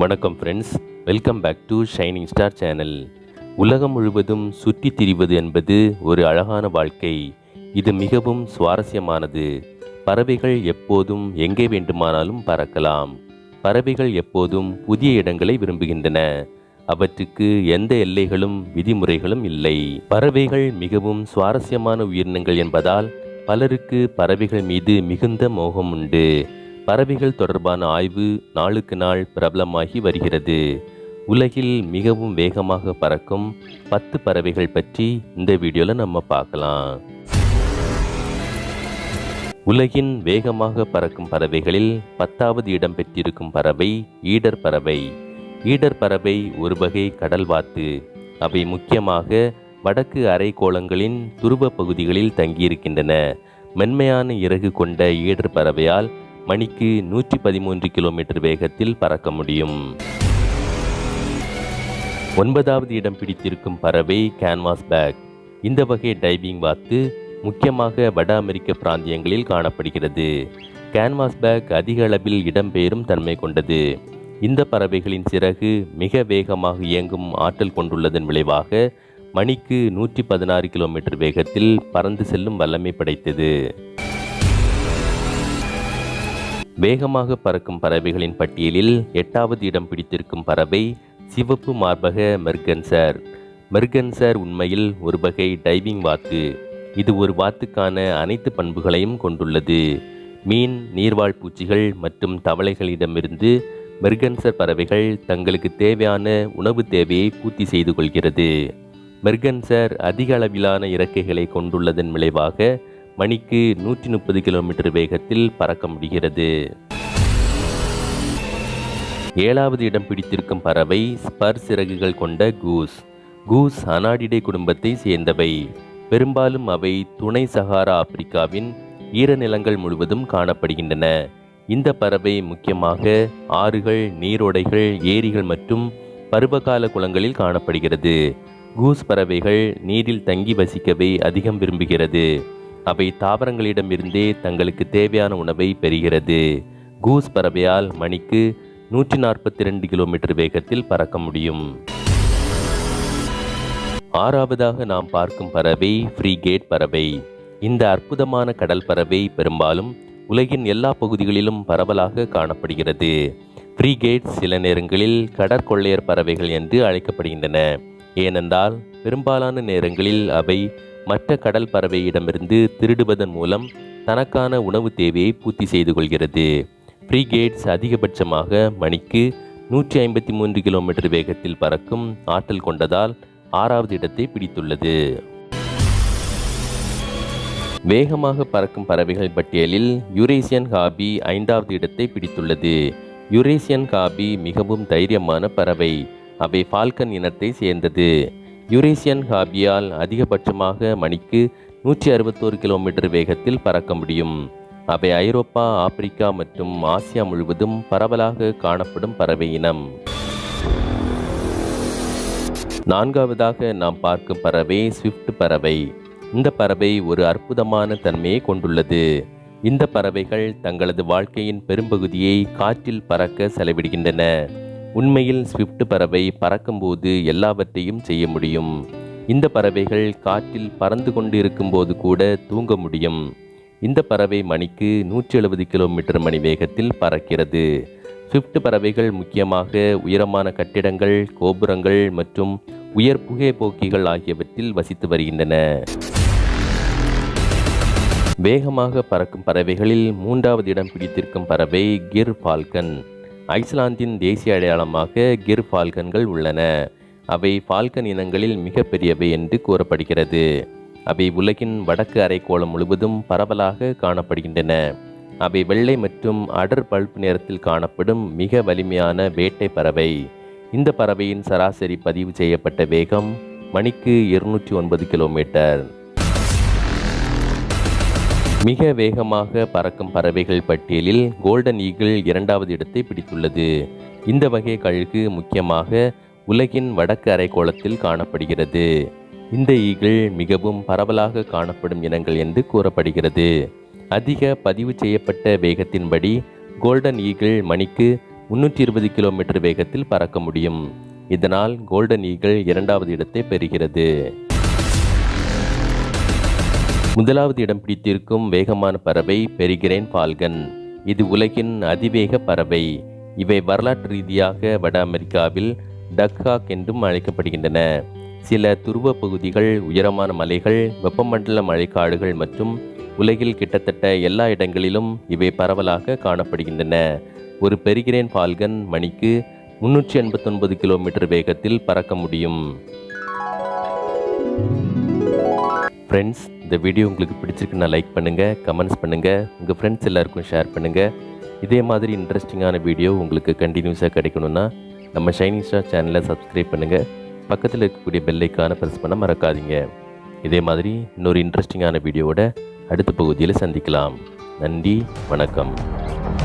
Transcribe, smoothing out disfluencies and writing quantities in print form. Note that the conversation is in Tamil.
வணக்கம் friends, welcome back to shining star channel. உலகம் முழுவதும் சுற்றி திரிவது என்பது ஒரு அழகான வாழ்க்கை. இது மிகவும் சுவாரஸ்யமானது. பறவைகள் எப்போதும் எங்கே வேண்டுமானாலும் பறக்கலாம். பறவைகள் எப்போதும் புதிய இடங்களை விரும்புகின்றன. அவற்றுக்கு எந்த எல்லைகளும் விதிமுறைகளும் இல்லை. பறவைகள் மிகவும் சுவாரஸ்யமான உயிரினங்கள் என்பதால் பலருக்கு பறவைகள் மீது மிகுந்த மோகம் உண்டு. பறவைகள் தொடர்பான ஆய்வு நாளுக்கு நாள் பிரபலமாகி வருகிறது. உலகில் மிகவும் வேகமாக பறக்கும் 10 பறவைகள் பற்றி இந்த வீடியோவில் நம்ம பார்க்கலாம். உலகின் வேகமாக பறக்கும் பறவைகளில் 10வது இடம் பெற்றிருக்கும் பறவை ஈடர் பறவை. ஈடர் பறவை ஒரு வகை கடல்வாத்து. அவை முக்கியமாக வடக்கு அரைக்கோளங்களின் துருவ பகுதிகளில் தங்கியிருக்கின்றன. மென்மையான இறகு கொண்ட ஈடர் பறவையால் மணிக்கு 113 கிலோமீட்டர் வேகத்தில் பறக்க முடியும். 9வது இடம் பிடித்திருக்கும் பறவை கேன்வாஸ் பேக். இந்த வகை டைவிங் வாத்து முக்கியமாக வட அமெரிக்க பிராந்தியங்களில் காணப்படுகிறது. கேன்வாஸ் பேக் அதிக அளவில் இடம்பெயரும் தன்மை கொண்டது. இந்த பறவைகளின் சிறகு மிக வேகமாக இயங்கும் ஆற்றல் கொண்டுள்ளதன் விளைவாக மணிக்கு 116 கிலோமீட்டர் வேகத்தில் பறந்து செல்லும் வல்லமை படைத்தது. வேகமாக பறக்கும் பறவைகளின் பட்டியலில் 8வது இடம் பிடித்திருக்கும் பறவை சிவப்பு மார்பக மெர்கன்சர். மெர்கன்சர் உண்மையில் ஒரு வகை டைவிங் வாத்து. இது ஒரு வாத்துக்கான அனைத்து பண்புகளையும் கொண்டுள்ளது. மீன், நீர்வாழ் பூச்சிகள் மற்றும் தவளைகளிடமிருந்து மெர்கன்சர் பறவைகள் தங்களுக்கு தேவையான உணவு தேவையை பூர்த்தி செய்து கொள்கிறது. மெர்கன்சர் அதிக அளவிலான இறக்கைகளை கொண்டுள்ளதன் விளைவாக மணிக்கு 130 கிலோமீட்டர் வேகத்தில் பறக்க முடிகிறது. 7வது இடம் பிடித்திருக்கும் பறவை ஸ்பர் சிறகுகள் கொண்ட கூஸ். கூஸ் அனாடிடே குடும்பத்தை சேர்ந்தவை. பெரும்பாலும் அவை துணை சஹாரா ஆப்பிரிக்காவின் ஈரநிலங்கள் முழுவதும் காணப்படுகின்றன. இந்த பறவை முக்கியமாக ஆறுகள், நீரோடைகள், ஏரிகள் மற்றும் பருவகால குளங்களில் காணப்படுகிறது. கூஸ் பறவைகள் நீரில் தங்கி வசிக்கவே அதிகம் விரும்புகிறது. அவை தாவரங்களிடமிருந்தே தங்களுக்கு தேவையான உணவை பெறுகிறது. கூஸ் பறவையால் மணிக்கு 142 கிலோமீட்டர் வேகத்தில் பறக்க முடியும். 6வதாக நாம் பார்க்கும் பறவை ஃப்ரிகேட் பறவை. இந்த அற்புதமான கடல் பறவை பெரும்பாலும் உலகின் எல்லா பகுதிகளிலும் பரவலாக காணப்படுகிறது. ஃப்ரிகேட் சில நேரங்களில் கடற்கொள்ளையர் பறவைகள் என்று அழைக்கப்படுகின்றன. ஏனென்றால் பெரும்பாலான நேரங்களில் அவை மற்ற கடல் பறவையிடமிருந்து திருடுவதன் மூலம் தனக்கான உணவு தேவையை பூர்த்தி செய்து கொள்கிறது. ஃப்ரிகேட்ஸ் அதிகபட்சமாக மணிக்கு 153 கிலோமீட்டர் வேகத்தில் பறக்கும் ஆற்றல் கொண்டதால் 6வது இடத்தை பிடித்துள்ளது. வேகமாக பறக்கும் பறவைகள் பட்டியலில் யுரேசியன் ஹாபி 5வது இடத்தை பிடித்துள்ளது. யுரேசியன் ஹாபி மிகவும் தைரியமான பறவை. அவை ஃபால்கன் இனத்தை சேர்ந்தது. யுரேசியன் ஹாபியால் அதிகபட்சமாக மணிக்கு 161 கிலோமீட்டர் வேகத்தில் பறக்க முடியும். அவை ஐரோப்பா, ஆப்பிரிக்கா மற்றும் ஆசியா முழுவதும் பரவலாக காணப்படும் பறவை இனம். 4வதாக நாம் பார்க்கும் பறவை ஸ்விஃப்ட் பறவை. இந்த பறவை ஒரு அற்புதமான தன்மையை கொண்டுள்ளது. இந்த பறவைகள் தங்களது வாழ்க்கையின் பெரும்பகுதியை காற்றில் பறக்க செலவிடுகின்றன. உண்மையில் ஸ்விஃப்ட் பறவை பறக்கும்போது எல்லாவற்றையும் செய்ய முடியும். இந்த பறவைகள் காற்றில் பறந்து கொண்டு இருக்கும்போது கூட தூங்க முடியும். இந்த பறவை மணிக்கு 170 கிலோமீட்டர் மணி வேகத்தில் பறக்கிறது. ஸ்விஃப்ட் பறவைகள் முக்கியமாக உயரமான கட்டிடங்கள், கோபுரங்கள் மற்றும் உயர் புகைப்போக்கிகள் ஆகியவற்றில் வசித்து வருகின்றன. வேகமாக பறக்கும் பறவைகளில் 3வது இடம் பிடித்திருக்கும் பறவை கிர் ஃபால்கன். ஐஸ்லாந்தின் தேசிய அடையாளமாக கிர் ஃபால்கன்கள் உள்ளன. அவை ஃபால்கன் இனங்களில் மிக பெரியவை என்று கூறப்படுகிறது. அவை உலகின் வடக்கு அரைக்கோளம் முழுவதும் பரவலாக காணப்படுகின்றன. அவை வெள்ளை மற்றும் அடர் பழுப்பு நிறத்தில் காணப்படும் மிக வலிமையான வேட்டை பறவை. இந்த பறவையின் சராசரி பதிவு செய்யப்பட்ட வேகம் மணிக்கு 209 கிலோமீட்டர். மிக வேகமாக பறக்கும் பறவைகள் பட்டியலில் கோல்டன் ஈகிள் 2வது இடத்தை பிடித்துள்ளது. இந்த வகை கழுகு முக்கியமாக உலகின் வடக்கு அரைக்கோளத்தில் காணப்படுகிறது. இந்த ஈகிள் மிகவும் பரவலாக காணப்படும் இனங்கள் என்று கூறப்படுகிறது. அதிக பதிவு செய்யப்பட்ட வேகத்தின்படி கோல்டன் ஈகிள் மணிக்கு 320 கிலோமீட்டர் வேகத்தில் பறக்க முடியும். இதனால் கோல்டன் ஈகிள் 2வது இடத்தை பெறுகிறது. முதலாவது இடம் பிடித்திருக்கும் வேகமான பறவை பெரிகிரேன் ஃபால்கன். இது உலகின் அதிவேக பறவை. இவை வரலாற்று ரீதியாக வட அமெரிக்காவில் டக்ஹாக் என்றும் அழைக்கப்படுகின்றன. சில துருவ பகுதிகள், உயரமான மலைகள், வெப்பமண்டல மழைக்காடுகள் மற்றும் உலகில் கிட்டத்தட்ட எல்லா இடங்களிலும் இவை பரவலாக காணப்படுகின்றன. ஒரு பெரிகிரேன் ஃபால்கன் மணிக்கு 389 கிலோமீட்டர் வேகத்தில் பறக்க முடியும். ஃப்ரெண்ட்ஸ், இந்த வீடியோ உங்களுக்கு பிடிச்சிருக்குன்னா லைக் பண்ணுங்கள், கமெண்ட்ஸ் பண்ணுங்கள், உங்கள் ஃப்ரெண்ட்ஸ் எல்லாருக்கும் ஷேர் பண்ணுங்கள். இதே மாதிரி இன்ட்ரெஸ்டிங்கான வீடியோ உங்களுக்கு கண்டினியூஸாக கிடைக்கணும்னா நம்ம ஷைனிங் ஸ்டார் சேனலை சப்ஸ்கிரைப் பண்ணுங்கள். பக்கத்தில் இருக்கக்கூடிய பெல் ஐக்கானை ப்ரெஸ் பண்ண மறக்காதீங்க. இதே மாதிரி இன்னொரு இன்ட்ரெஸ்டிங்கான வீடியோவோட அடுத்த பகுதியில் சந்திக்கலாம். நன்றி, வணக்கம்.